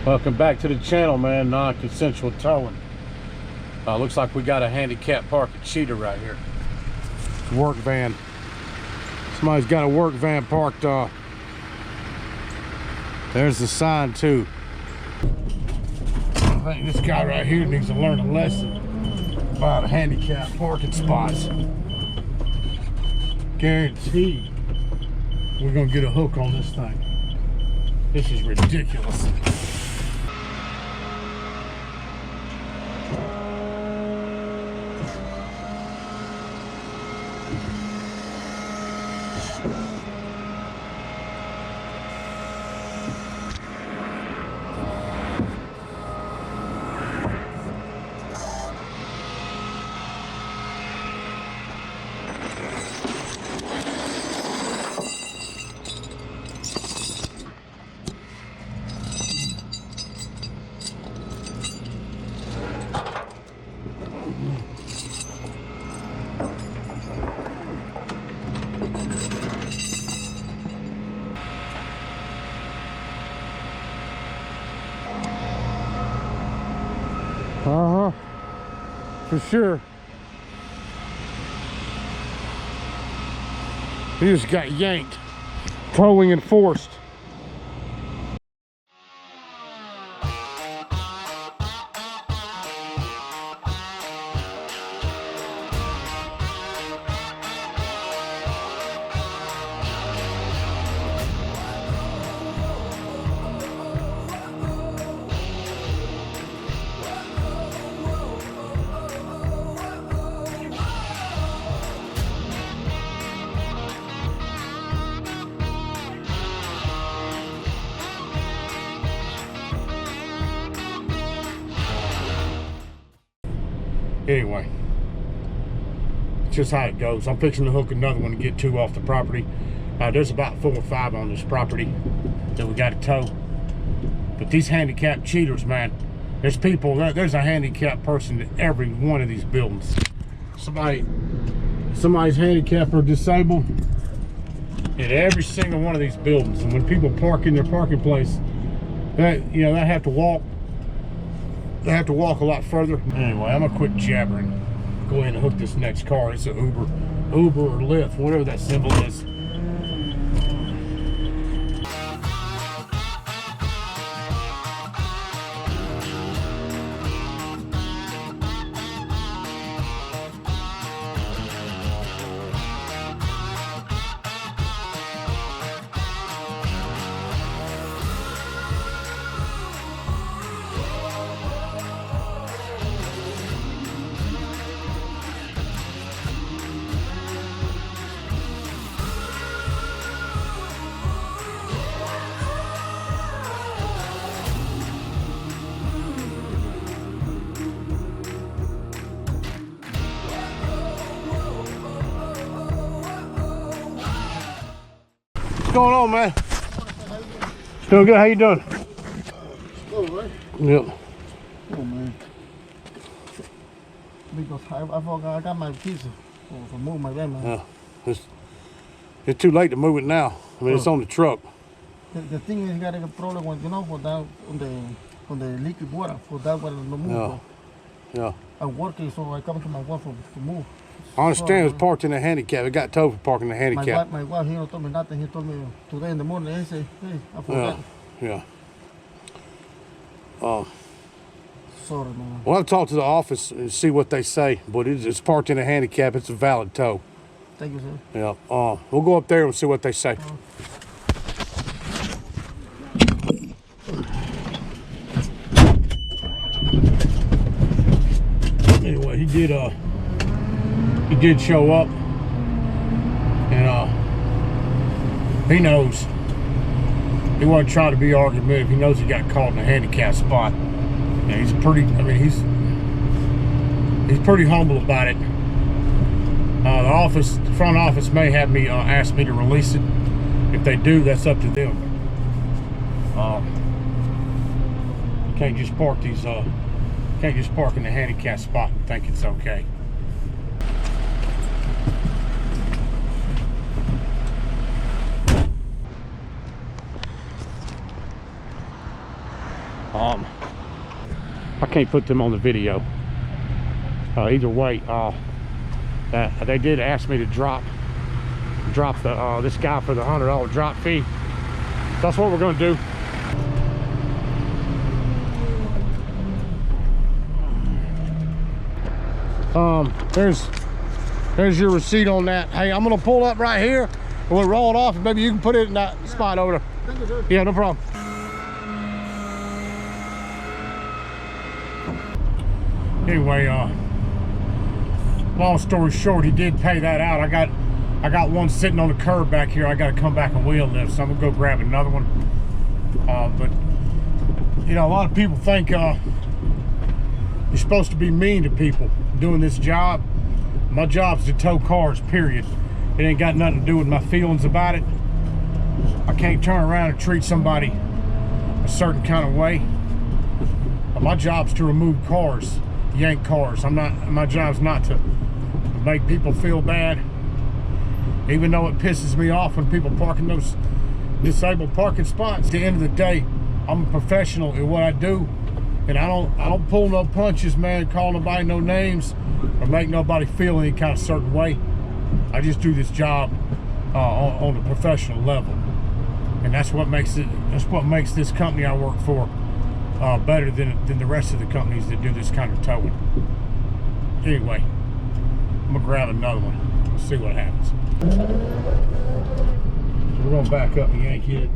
Welcome back to the channel, man. Non-consensual towing. Looks like we got a handicap parking cheater right here. Work van. Somebody's got a work van parked. There's the sign too. I think this guy right here needs to learn a lesson about handicap parking spots. Guaranteed we're gonna get a hook on this thing. This is ridiculous. For sure. He just got yanked. Towing enforced. Anyway, it's just how it goes. I'm fixing to hook another one to get two off the property. There's about 4 or 5 on this property that we got to tow. But these handicap cheaters, man, there's people, there's a handicapped person in every one of these buildings. Somebody's handicapped or disabled in every single one of these buildings. And when people park in their parking place, they have to walk. They have to walk a lot further. Anyway, I'm gonna quit jabbering. Go ahead and hook this next car. It's an Uber or Lyft, whatever that symbol is. What's going on, man? Doing good. How you doing? Good, right? Yep. Oh, man. Because I forgot I got my keys for move my van, man. Yeah. It's too late to move it now. I mean, it's on the truck. The thing is, you got a problem with, for that on the liquid water, for that one to move. Yeah. Yeah. I'm working, so I come to my wife to move. I understand it's parked in a handicap. It got towed for parking in a handicap. My wife, he don't told me nothing. He told me today in the morning. He said, hey, I forgot. Yeah. Sorry, man. Well, I'll talk to the office and see what they say. But it's parked in a handicap. It's a valid tow. Thank you, sir. Yeah. We'll go up there and see what they say. Anyway, he did show up, and he knows. He wasn't trying to be argumentative. He knows he got caught in a handicap spot. And he's pretty humble about it. The front office may have me ask me to release it. If they do, that's up to them. You can't just park in the handicap spot and think it's okay. I can't put them on the video. Either way, they did ask me to drop the this guy for the $100 drop fee. That's what we're gonna do. There's your receipt on that. Hey, I'm gonna pull up right here and we'll roll it off, and maybe you can put it in that spot over there. Thank you, sir. Yeah, no problem. Anyway, long story short, he did pay that out. I got one sitting on the curb back here. I got to come back and wheel lift, so I'm gonna go grab another one. But you know, a lot of people think you're supposed to be mean to people doing this job. My job's to tow cars, period. It ain't got nothing to do with my feelings about it. I can't turn around and treat somebody a certain kind of way. My job's to remove cars, yank cars. My job's not to make people feel bad. Even though it pisses me off when people park in those disabled parking spots. At the end of the day, I'm a professional in what I do, and I don't pull no punches, man, call nobody no names, or make nobody feel any kind of certain way. I just do this job on a professional level, and that's what makes this company I work for better than the rest of the companies that do this kind of towing. Anyway, I'm gonna grab another one. Let's see what happens. We're gonna back up and yank it.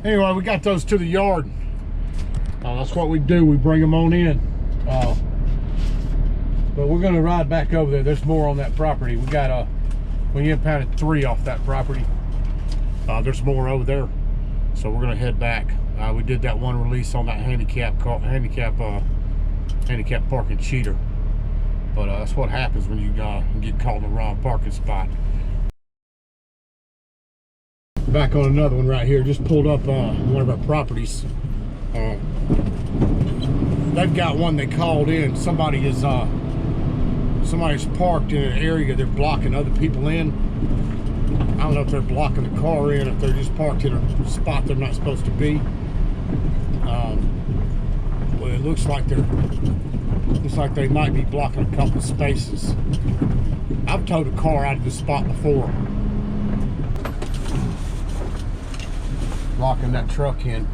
Anyway, we got those to the yard. That's what we do. We bring them on in. But we're going to ride back over there. There's more on that property. We got we impounded 3 off that property. There's more over there, so we're going to head back. We did that one release on that handicap parking cheater. But that's what happens when you get caught in the wrong parking spot. Back on another one right here. Just pulled up one of our properties. They've got one they called in. Somebody's parked in an area they're blocking other people in. I don't know if they're blocking the car in, if they're just parked in a spot they're not supposed to be. But it looks like they might be blocking a couple of spaces. I've towed a car out of this spot before, blocking that truck in.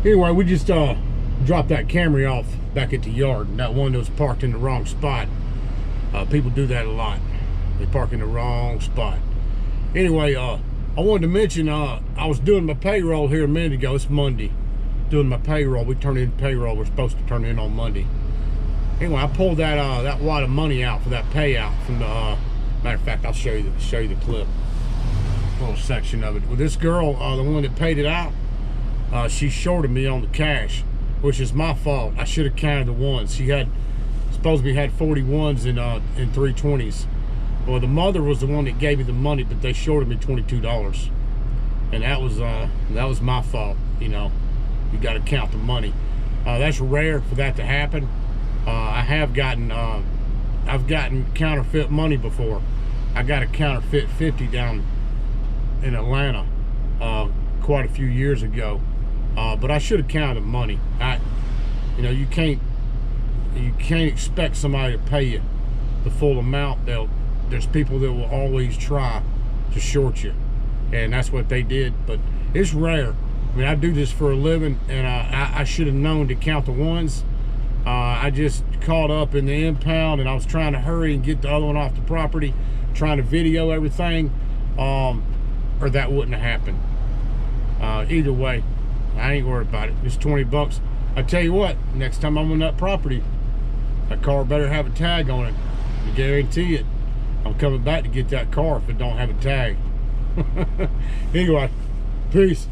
Anyway, we just dropped that Camry off back at the yard. That one that was parked in the wrong spot. People do that a lot. They park in the wrong spot. Anyway, I wanted to mention I was doing my payroll here a minute ago. It's Monday. Doing my payroll. We turn in payroll. We're supposed to turn in on Monday. Anyway, I pulled that wad of money out for that payout from the matter of fact, I'll show you the clip. A little section of it. Well, this girl, the one that paid it out, she shorted me on the cash, which is my fault. I should have counted the ones. She supposedly had 41s and 320s. Well, the mother was the one that gave me the money, but they shorted me $22, and that was my fault. You know, you got to count the money. That's rare for that to happen. I have gotten I've gotten counterfeit money before. I got a counterfeit 50 down in Atlanta quite a few years ago, but I should have counted money. You know, you can't expect somebody to pay you the full amount. There's people that will always try to short you, and that's what they did. But it's rare. I mean, I do this for a living, and I should have known to count the ones. I just caught up in the impound, and I was trying to hurry and get the other one off the property, trying to video everything, or that wouldn't have happened. Either way, I ain't worried about it. It's 20 bucks. I tell you what, next time I'm on that property, that car better have a tag on it. I guarantee it. I'm coming back to get that car if it don't have a tag. Anyway, peace.